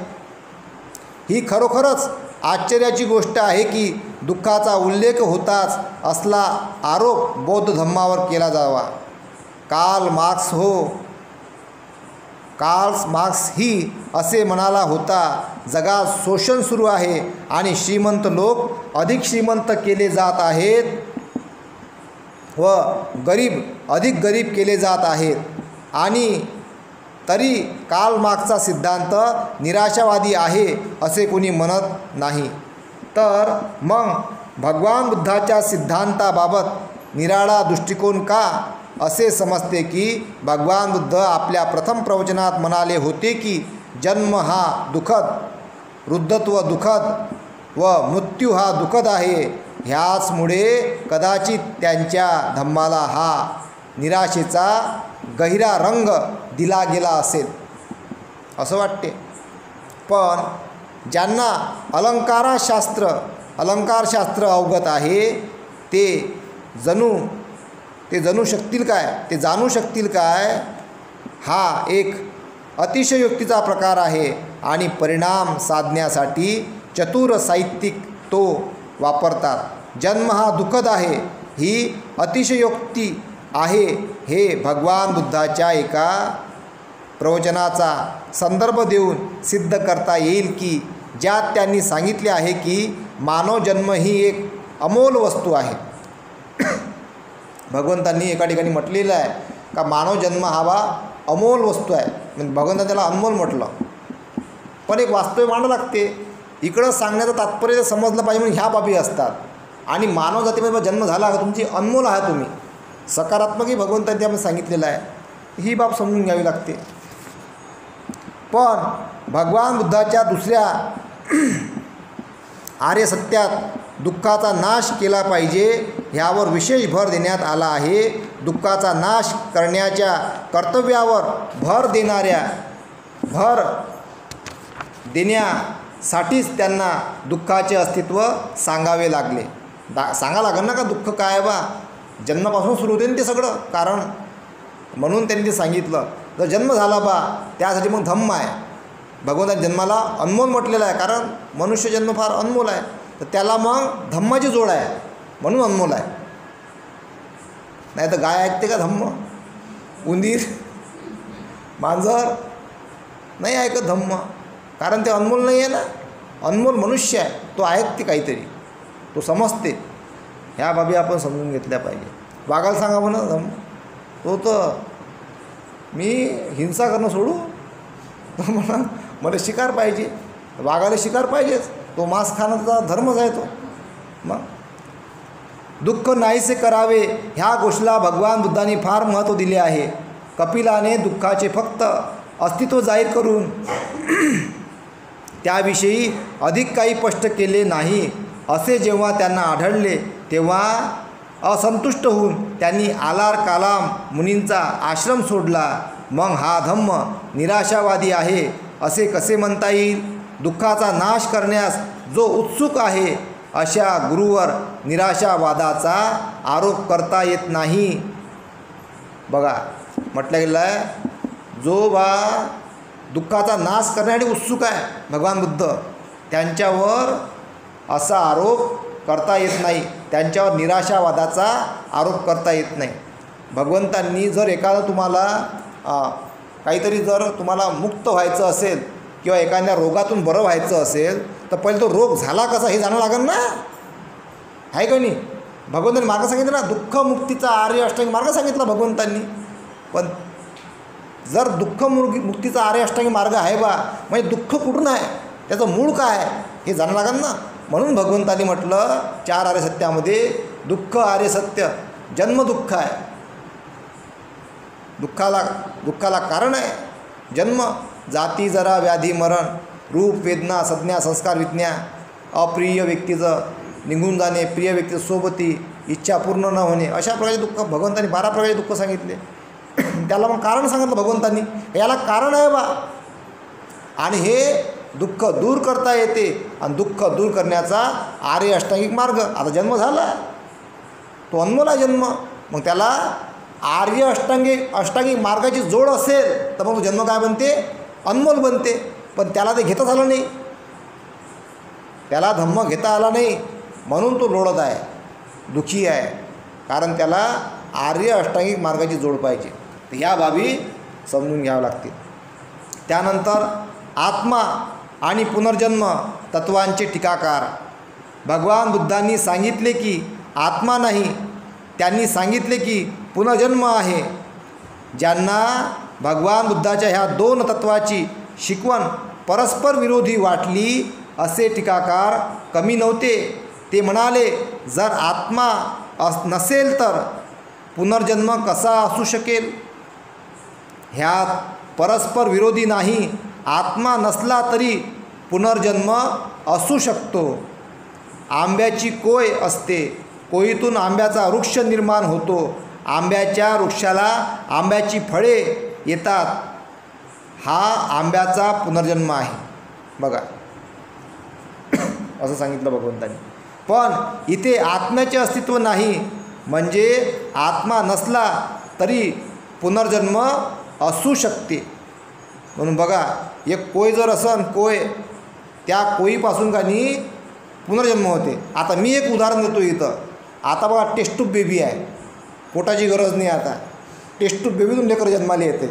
ही खरोखरच आश्चर्याची गोष्ट आहे की दुःखाचा उल्लेख होताच असला आरोप बौद्ध धम्मावर केला जावा. कार्ल मार्क्स ही असे म्हणाला होता, जगात शोषण सुरू आहे आणि श्रीमंत लोक अधिक श्रीमंत केले जात आहेत व गरीब अधिक गरीब केले जात आहेत. आणि तरी काल मागचा सिद्धांत निराशावादी आहे असे कोणी म्हणत नाही. तर मग भगवान बुद्धाच्या सिद्धांताबाबत निराळा दृष्टिकोन का? असे समजते की भगवान बुद्ध आपल्या प्रथम प्रवचनात म्हणाले होते की जन्म हा दुःखद, वृद्धत्व दुःखद व मृत्यू हा दुःखद आहे. ह्याचमुळे कदाचित त्यांच्या धम्माला हा निराशेचा गहिरा रंग दिला गेला असेल असं वाटते. पण ज्यांना अलंकारशास्त्र अवगत आहे ते जाणू शकतील काय हा एक अतिशयोक्तीचा प्रकार आहे आणि परिणाम साधण्यासाठी चतुर साहित्यिक तो वापरतात. जन्म हा दुःखद आहे ही अतिशयोक्ती आहे हे भगवान बुद्धाच्या एका प्रवचनाचा संदर्भ देऊन सिद्ध करता येईल की ज्यात त्यांनी सांगितले आहे की मानव जन्म ही एक अमोल वस्तू आहे. भगवंतांनी एका ठिकाणी म्हटलेलं आहे का मानव जन्म हा अमोल वस्तू आहे. म्हणजे भगवंतांनी त्याला अनमोल म्हटलं, पण एक वास्तव मांडावं लागते. इकडं सांगण्याचं तात्पर्य समजलं पाहिजे म्हणून ह्या बाबी असतात. आणि मानव जातीमध्ये जन्म झाला का तुमची अनमोल आहे, तुम्ही सकारात्मकही भगवंतांनी त्यामध्ये सांगितलेलं आहे. ही बाब समजून घ्यावी लागते. पण भगवान बुद्धाच्या दुसऱ्या आर्य सत्यात दुःखाचा नाश केला पाहिजे ह्यावर विशेष भर देण्यात आला आहे. दुःखाचा नाश करण्याच्या कर्तव्यावर भर देण्यासाठीच त्यांना दुःखाचे अस्तित्व सांगावे लागले. सांगा लागेल ना का दुःख काय बा, जन्मापासून सुरू होते ना ते सगळं कारण, म्हणून त्यांनी ते सांगितलं. जर जन्म झाला बा त्यासाठी मग धम्म आहे. भगवंताने जन्माला अनमोल म्हटलेलं आहे कारण मनुष्य जन्म फार अनमोल आहे. तर त्याला मग धम्माची जोड आहे म्हणून अनमोल आहे. नाही तर गाय ऐकते का धम्म? उंदीर, मांजर नाही ऐकत धम्म, कारण ते अनमोल नाही आहे ना. अनमोल मनुष्य आहे, तो ऐकते काहीतरी, तो समजते. ह्या बाबी आपण समजून घेतल्या पाहिजे. वाघाला सांगा म्हणा धम्म, तो तर मी हिंसा करणं सोडू, तो म्हणा मला शिकार पाहिजे. वाघाला शिकार पाहिजेच, तो मांस खाण्याचा धर्मच आहे तो. मग दुःख नाहीसे करावे ह्या गोष्टीला भगवान बुद्धांनी फार महत्त्व दिले आहे. कपिलाने दुःखाचे फक्त अस्तित्व जाहीर करून त्याविषयी अधिक काही स्पष्ट केले नाही. असे जेव्हा त्यांना आढळले तेव्हा असंतुष्ट होऊन त्यांनी आलार कालाम मुनींचा आश्रम सोडला. मग हा धम्म निराशावादी आहे असे कसे म्हणता येईल? दुःखाचा नाश करण्यास जो उत्सुक आहे अशा गुरुवर निराशावादाचा आरोप करता येत नाही. बघा म्हटलं गेलं आहे, जो दुःखाचा नाश करण्यासाठी उत्सुक आहे भगवान बुद्ध, त्यांच्यावर असा आरोप करता येत नाही. त्यांच्यावर निराशावादाचा आरोप करता येत नाही. भगवंतांनी जर एखादं तुम्हाला काहीतरी जर तुम्हाला मुक्त व्हायचं असेल किंवा एखाद्या रोगातून बरं व्हायचं असेल तर पहिले तो रोग झाला कसा हे जाणं लागेल ना, आहे का नाही? भगवंतांनी मार्ग सांगितला ना, दुःखमुक्तीचा आर्य अष्टांगी मार्ग सांगितला भगवंतांनी. पण जर दुःखमुक्तीचा आर्य अष्टांगी मार्ग आहे बा, म्हणजे दुःख कुठून आहे, त्याचं मूळ काय आहे हे जाणं लागेल ना. म्हणून भगवंतांनी म्हटलं 4 आर्य सत्यामध्ये दुःख आर्य सत्य जन्मदुःख आहे. दुःखाला कारण आहे जन्म, जाती जरा व्याधी मरण, रूप वेदना संज्ञा संस्कार विज्ञा, अप्रिय व्यक्तीचं निघून जाणे, प्रिय व्यक्तीचं सोबती, इच्छा पूर्ण न होणे, अशा प्रकारचे दुःख भगवंतांनी 12 प्रकारचे दुःख सांगितले. त्याला मग कारण सांगितलं भगवंतांनी, याला कारण आहे बा. आणि हे दुःख दूर करता येते आणि दुःख दूर करण्याचा आर्य अष्टांगिक मार्ग. आता जन्म झाला, तो अनमोल आहे जन्म, मग त्याला आर्य अष्टांगिक मार्गाची जोड असेल तर मग तो जन्म काय बनते, अनमोल बनते. पण त्याला ते घेताच आलं नाही, त्याला धम्म घेता आला नाही, म्हणून तो लोळत आहे, दुःखी आहे, कारण त्याला आर्य अष्टांगिक मार्गाची जोड पाहिजे. तर ह्या बाबी समजून घ्याव्या लागतील. त्यानंतर आत्मा आणि पुनर्जन्म तत्वांचे टीकाकार. भगवान बुद्धांनी सांगितले की आत्मा नाही, त्यांनी सांगितले की पुनर्जन्म आहे. ज्यांना भगवान बुद्धाच्या ह्या दोन तत्वाची शिकवण परस्पर विरोधी वाटली असे टीकाकार कमी नव्हते. ते म्हणाले, जर आत्मा नसेल तर पुनर्जन्म कसा असू शकेल? ह्यात परस्पर विरोधी नाही. आत्मा नसला तरी पुनर्जन्म असू शकतो. आंब्याची कोय असते, कोयीतून आंब्याचा वृक्ष निर्माण होतो. आंब्याच्या वृक्षाला आंब्याची फळे येतात. हा आंब्याचा पुनर्जन्म आहे. बघा असं सांगितलं भगवंतांनी. पण इथे आत्म्याचे अस्तित्व नाही, म्हणजे आत्मा नसला तरी पुनर्जन्म असू शकते. म्हणून बघा, एक कोय जर असन, कोय, त्या कोयीपासून का नाही पुनर्जन्म होते. आता मी एक उदाहरण देतो इथं. आता बघा, टेस्ट ट्यूब बेबी आहे, पोटाची गरज नाही. आता टेस्ट ट्यूब बेबीतून लेकर जन्माला येते.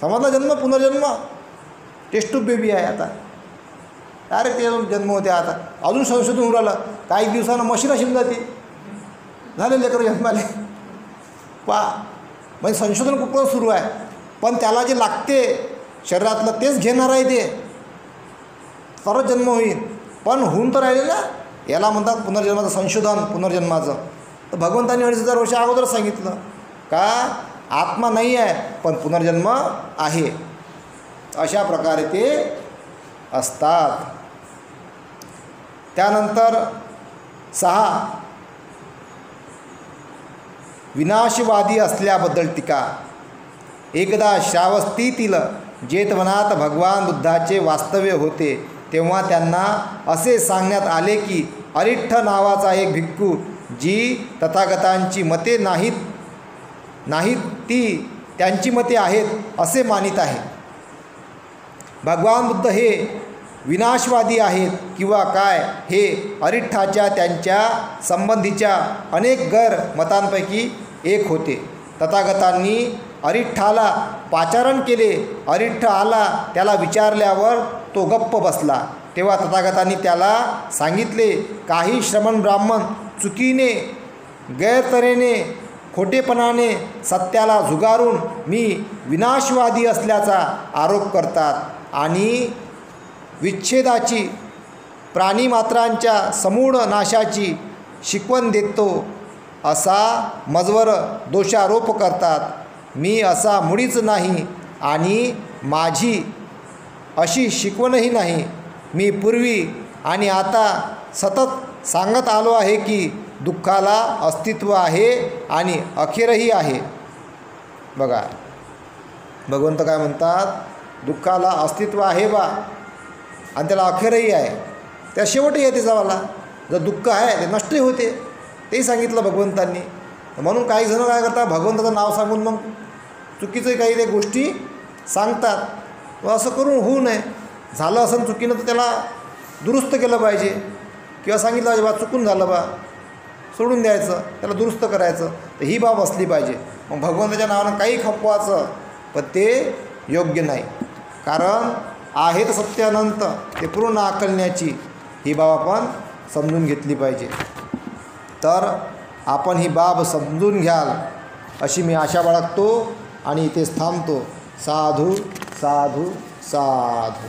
समजला, जन्म पुनर्जन्म. टेस्ट ट्यूब बेबी आहे, आता डायरेक्ट ते जन्म होते. आता अजून संशोधन होऊ राहिलं, काही दिवसानं मशीन अशी जाते, झाले लेकर जन्माले. म्हणजे संशोधन कुठं सुरू आहे. पण त्याला जे लागते शरीरातलं तेच घेणार आहे ते, तरच जन्म होईल. पण होऊन तर राहिले ना. याला म्हणतात पुनर्जन्माचं संशोधन, पुनर्जन्माचं. तर भगवंतांनी 2,500 वर्ष अगोदर सांगितलं का आत्मा नाही आहे पण पुनर्जन्म आहे. अशा प्रकारे ते असतात. त्यानंतर 6, विनाशवादी असल्याबद्दल टीका. एकदा श्रावस्तीतील जेतवनात भगवान बुद्धाचे वास्तव्य होते, तेव्हा त्यांना असे सांगण्यात आले की अरिठ्ठ नावाचा एक भिक्खू, जी तथागतांची मते नाहीत ती त्यांची मते आहेत असे मानित आहे. भगवान बुद्ध हे विनाशवादी आहेत किंवा काय, हे अरिठ्ठाच्या त्यांच्या संबंधीच्या अनेक गैर मतांपैकी एक होते. तथागतांनी अरिठ्ठाला पाचारण केले. अरिठ्ठ आला, त्याला विचारल्यावर तो गप्प बसला. तेव्हा तथागतांनी त्याला सांगितले, काही श्रमण ब्राह्मण चुकीने, गैरतऱ्हेने, खोटेपणाने सत्याला झुगारून मी विनाशवादी असल्याचा आरोप करतात आणि विच्छेदाची, प्राणीमात्रांच्या समूळ नाशाची शिकवण देतो असा मजवर दोषारोप करतात. मी असा मुळीच नाही आणि माझी अशी शिकवणही नाही. मी पूर्वी आणि आता सतत सांगत आलो आहे की दुःखाला अस्तित्व आहे आणि अखेरही आहे. बघा, भगवंत काय म्हणतात, दुःखाला अस्तित्व आहे बा आणि त्याला अखेरही आहे. त्या शेवटही येते जावाला. जर दुःख आहे ते नष्टही होते, तेही सांगितलं भगवंतांनी. म्हणून काही जण काय करतात, भगवंताचं नाव सांगून मग चुकीचं काही ते गोष्टी सांगतात. व असं करून होऊ नये. झालं असं चुकीनं तर त्याला दुरुस्त केलं पाहिजे, किंवा सांगितलं पाहिजे बा चुकून झालं बा, सोडून द्यायचं, त्याला दुरुस्त करायचं. तर ही बाब असली पाहिजे. मग भगवंताच्या नावानं काही खपवायचं, पण ते योग्य नाही. कारण आहे तर सत्य अनंत, ते पूर्ण आकलण्याची ही बाब आपण समजून घेतली पाहिजे. तर आपण ही बाब समजून घ्याल अशी मी आशा बाळगतो आणि इथेच थांबतो. साधू साधू साधू.